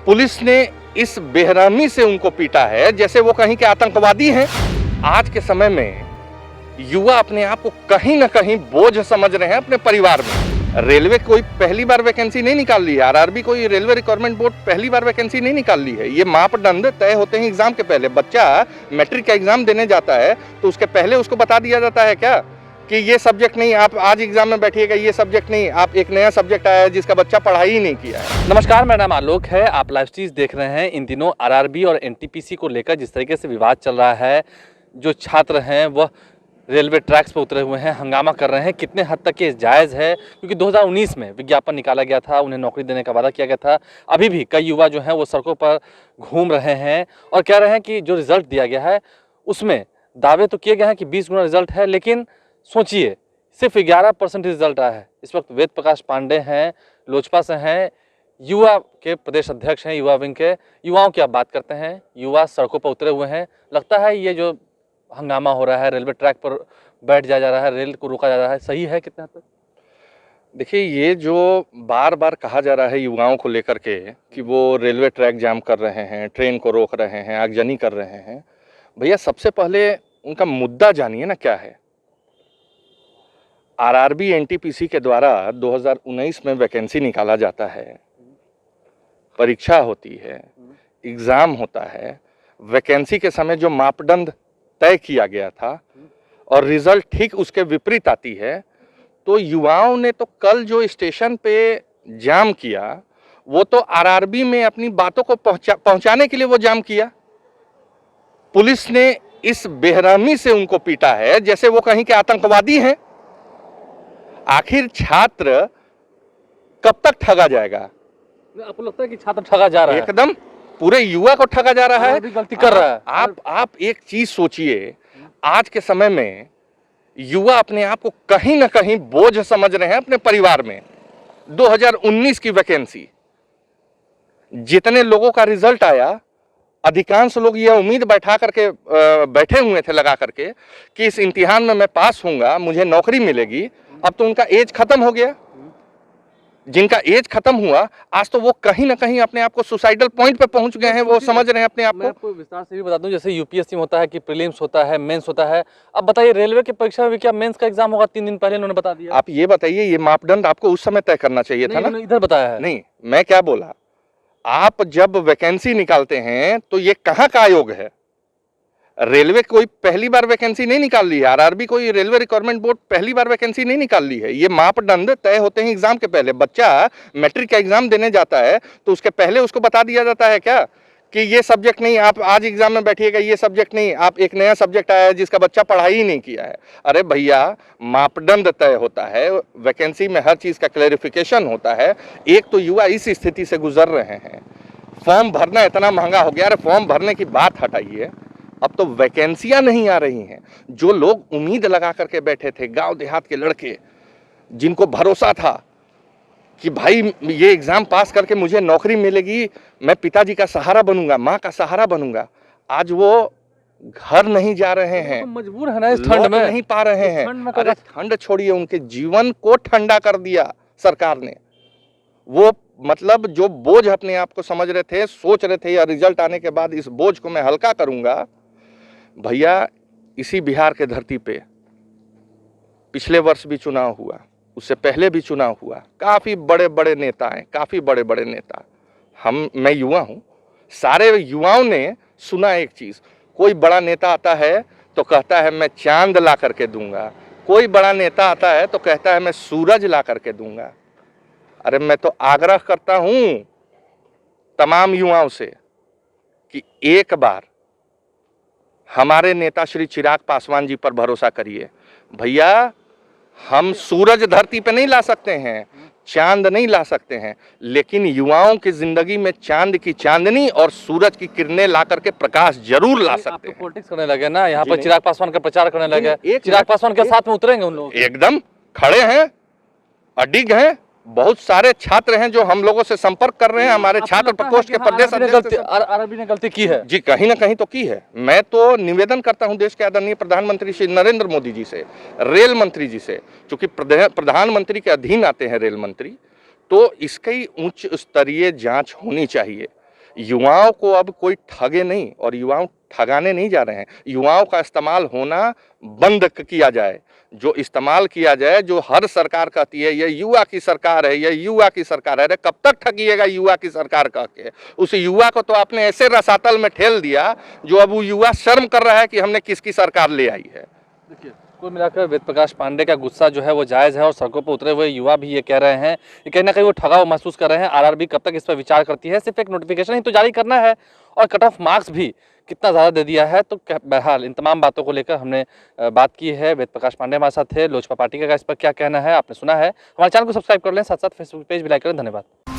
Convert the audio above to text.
Police ने इस बेरहमी से उनको पीटा है जैसे वो कहीं के आतंकवादी हैं। आज के समय में युवा अपने आप को कहीं ना कहीं बोझ समझ रहे हैं अपने परिवार में। रेलवे कोई पहली बार वैकेंसी नहीं निकाल ली है, आरआरबी कोई रेलवे रिक्वायरमेंट बोर्ड पहली बार वैकेंसी नहीं निकाल ली है। ये मापदंड तय होते हैं एग्जाम के पहले। बच्चा मैट्रिक का एग्जाम देने जाता है तो उसके पहले उसको बता दिया जाता है क्या कि ये सब्जेक्ट नहीं, आप आज एग्जाम में बैठिएगा, ये सब्जेक्ट नहीं, आप एक नया सब्जेक्ट आया है जिसका बच्चा पढ़ाई ही नहीं किया है। नमस्कार, मेरा नाम आलोक है। आप लाइव स्ट्रीम देख रहे हैं। इन दिनों आरआरबी और एनटीपीसी को लेकर जिस तरीके से विवाद चल रहा है, जो छात्र हैं वह रेलवे ट्रैक्स पर उतरे हुए हैं, हंगामा कर रहे हैं, कितने हद तक ये जायज़ है? क्योंकि 2019 में विज्ञापन निकाला गया था, उन्हें नौकरी देने का वादा किया गया था। अभी भी कई युवा जो हैं वो सड़कों पर घूम रहे हैं और कह रहे हैं कि जो रिज़ल्ट दिया गया है उसमें दावे तो किए गए हैं कि 20 गुना रिजल्ट है, लेकिन सोचिए सिर्फ 11% रिजल्ट आया है। इस वक्त वेद प्रकाश पांडे हैं, लोजपा से हैं, युवा के प्रदेश अध्यक्ष हैं, युवा विंग के। युवाओं की आप बात करते हैं, युवा सड़कों पर उतरे हुए हैं। लगता है ये जो हंगामा हो रहा है, रेलवे ट्रैक पर बैठ जाया जा रहा है, रेल को रोका जा रहा है, सही है कितना तक? देखिए, ये जो बार बार कहा जा रहा है युवाओं को लेकर के कि वो रेलवे ट्रैक जाम कर रहे हैं, ट्रेन को रोक रहे हैं, आगजनी कर रहे हैं, भैया सबसे पहले उनका मुद्दा जानिए ना क्या है। आरआरबी एनटीपीसी के द्वारा 2019 में वैकेंसी निकाला जाता है, परीक्षा होती है, एग्ज़ाम होता है। वैकेंसी के समय जो मापदंड तय किया गया था और रिजल्ट ठीक उसके विपरीत आती है, तो युवाओं ने तो कल जो स्टेशन पे जाम किया वो तो आरआरबी में अपनी बातों को पहुंचाने के लिए वो जाम किया। पुलिस ने इस बेरहमी से उनको पीटा है जैसे वो कहीं के आतंकवादी हैं। आखिर छात्र कब तक ठगा जाएगा? आपको लगता है कि छात्र ठगा जा रहा है? एकदम पूरे युवा को ठगा जा रहा है, गलती कर रहा है। आप एक चीज सोचिए, आज के समय में युवा अपने आप को कहीं ना कहीं बोझ समझ रहे हैं अपने परिवार में। 2019 की वैकेंसी, जितने लोगों का रिजल्ट आया, अधिकांश लोग यह उम्मीद बैठा करके बैठे हुए थे लगा करके कि इस इम्तिहान में मैं पास होऊंगा, मुझे नौकरी मिलेगी। अब तो उनका एज खत्म हो गया। जिनका एज खत्म हुआ, आज तो वो कहीं ना कहीं अपने आप को सुसाइडल पॉइंट पे पहुंच गए हैं। वो समझ रहे हैं अपने आप को। मैं आपको विस्तार से भी बता दूं, जैसे यूपीएससी में होता है कि प्रीलिम्स होता है, मेंस होता है। अब बताइए, रेलवे की परीक्षा में भी क्या मेंस का एग्जाम होगा? 3 दिन पहले उन्होंने बता दिया। आप ये बताइए, ये मापदंड आपको उस समय तय करना चाहिए था ना? इधर बताया है। नहीं, मैं क्या बोला, आप जब वैकेंसी निकालते हैं तो ये कहाँ का आयोग है? रेलवे कोई पहली बार वैकेंसी नहीं निकाल ली है, आरआरबी कोई रेलवे रिक्वायरमेंट बोर्ड पहली बार वैकेंसी नहीं निकाल ली है। ये मापदंड तय होते हैं एग्जाम के पहले। बच्चा मैट्रिक का एग्जाम देने जाता है तो उसके पहले उसको बता दिया जाता है क्या कि ये सब्जेक्ट नहीं, आप आज एग्जाम में बैठिएगा, ये सब्जेक्ट नहीं, आप एक नया सब्जेक्ट आया है जिसका बच्चा पढ़ाई ही नहीं किया है। अरे भैया, मापदंड तय होता है, वैकेंसी में हर चीज का क्लैरिफिकेशन होता है। एक तो युवा इस स्थिति से गुजर रहे हैं, फॉर्म भरना इतना महंगा हो गया। अरे फॉर्म भरने की बात हटाइए, अब तो वैकेंसियां नहीं आ रही हैं। जो लोग उम्मीद लगा करके बैठे थे, गांव देहात के लड़के, जिनको भरोसा था कि भाई ये एग्जाम पास करके मुझे नौकरी मिलेगी, मैं पिताजी का सहारा बनूंगा, माँ का सहारा बनूंगा, आज वो घर नहीं जा रहे हैं। तो मजबूर है ना इस ठंड में, नहीं पा रहे हैं। अरे ठंड छोड़िए, उनके जीवन को ठंडा कर दिया सरकार ने। वो मतलब जो बोझ अपने आप को समझ रहे थे, सोच रहे थे या रिजल्ट आने के बाद इस बोझ को मैं हल्का करूंगा। भैया, इसी बिहार के धरती पे पिछले वर्ष भी चुनाव हुआ, उससे पहले भी चुनाव हुआ। काफी बड़े बड़े नेता हैं, काफी बड़े बड़े नेता। मैं युवा हूं, सारे युवाओं ने सुना एक चीज, कोई बड़ा नेता आता है तो कहता है मैं चांद ला करके दूंगा, कोई बड़ा नेता आता है तो कहता है मैं सूरज ला करके दूंगा। अरे मैं तो आग्रह करता हूं तमाम युवाओं से कि एक बार हमारे नेता श्री चिराग पासवान जी पर भरोसा करिए। भैया, हम सूरज धरती पे नहीं ला सकते हैं, चांद नहीं ला सकते हैं, लेकिन युवाओं की जिंदगी में चांद की चांदनी और सूरज की किरणें ला करके प्रकाश जरूर ला सकते हैं। पॉलिटिक्स करने लगे ना, यहाँ पर चिराग पासवान का प्रचार करने लगे। चिराग पासवान के साथ में उतरेंगे उन लोग? एकदम खड़े हैं, अडिग हैं। बहुत सारे छात्र हैं जो हम लोगों से संपर्क कर रहे हैं। हमारे छात्र प्रकोष्ठ के प्रदेश आरआरबी ने गलती की है जी, कहीं ना कहीं तो की है। मैं तो निवेदन करता हूं देश के आदरणीय प्रधानमंत्री श्री नरेंद्र मोदी जी से, रेल मंत्री जी से, क्योंकि प्रधानमंत्री के अधीन आते हैं रेल मंत्री, तो इसकी उच्च स्तरीय जांच होनी चाहिए। युवाओं को अब कोई ठगे नहीं और युवाओं ठगाने नहीं जा रहे हैं। युवाओं का इस्तेमाल होना बंद किया जाए, जो इस्तेमाल किया जाए, जो हर सरकार कहती है ये युवा की सरकार है, ये युवा की सरकार है। अरे कब तक ठगिएगा युवा की सरकार कह के? उस युवा को तो आपने ऐसे रसातल में ठेल दिया जो अब वो युवा शर्म कर रहा है कि हमने किसकी सरकार ले आई है। देखिए, कुल मिलाकर वेद प्रकाश पांडे का गुस्सा जो है वो जायज़ है और सड़कों पर उतरे हुए युवा भी ये कह रहे हैं कि कहीं ना कहीं वो ठगा हुआ महसूस कर रहे हैं। आरआरबी कब तक इस पर विचार करती है? सिर्फ एक नोटिफिकेशन ही तो जारी करना है और कट ऑफ मार्क्स भी कितना ज़्यादा दे दिया है। तो बहरहाल इन तमाम बातों को लेकर हमने बात की है। वेद प्रकाश पांडे हमारे साथ थे। लोजपा पार्टी का इस पर क्या कहना है आपने सुना है। हमारे चैनल को सब्सक्राइब कर लें, साथ साथ फेसबुक पेज भी लाइक करें। धन्यवाद।